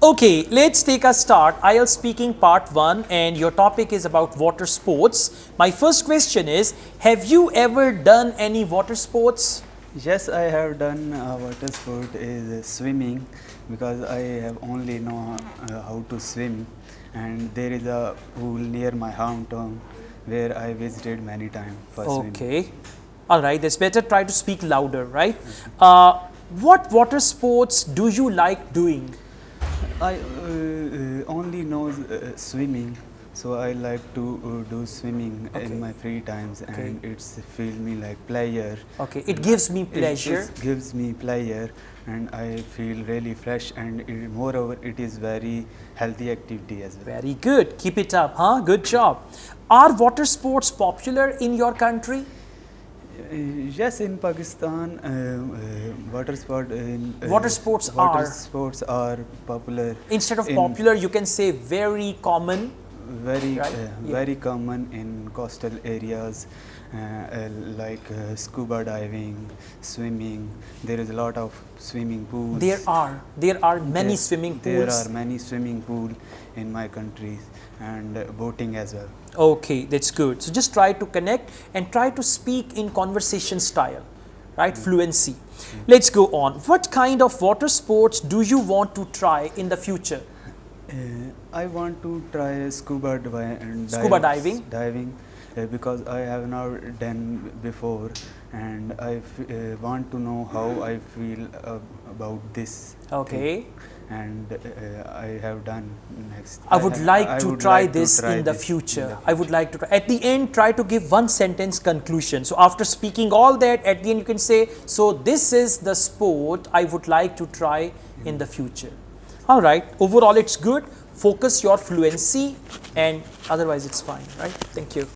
Okay, let's take a start. IELTS speaking part 1 and your topic is about water sports. My first question is, have you ever done any water sports? Yes, I have done water sport is swimming because I have only know how to swim, and there is a pool near my hometown where I visited many times for swimming. Okay. All right, that's better. Try to speak louder, right? What water sports do you like doing? I only know swimming, so I like to do swimming Okay. in my free times, Okay. and it's feel me like pleasure. Okay, it gives me pleasure. It gives me pleasure, and I feel really fresh, and moreover, it is very healthy activity as well. Very good. Keep it up, huh? Good job. Are water sports popular in your country? Yes, in Pakistan, water sports are popular. Instead of in popular, you can say very common. very Right? Yeah. very common in coastal areas, like scuba diving, swimming. There is a lot of swimming pools. There are many Yes, swimming There pools. are many swimming pool in my country, and boating as well. Okay, that's good. So just try to connect and try to speak in conversation style, right? Fluency. Let's go on. What kind of water sports do you want to try in the future? I want to try scuba Diving? diving because I have not done before, and I want to know how I feel about this. Okay. thing. And I have done next. I would like to try this try in the this future. I would like to try. At the end, try to give one sentence conclusion. So after speaking all that, at the end you can say, so this is the sport I would like to try in the future. All right. Overall, it's good. Focus your fluency, and otherwise it's fine, right? Thank you.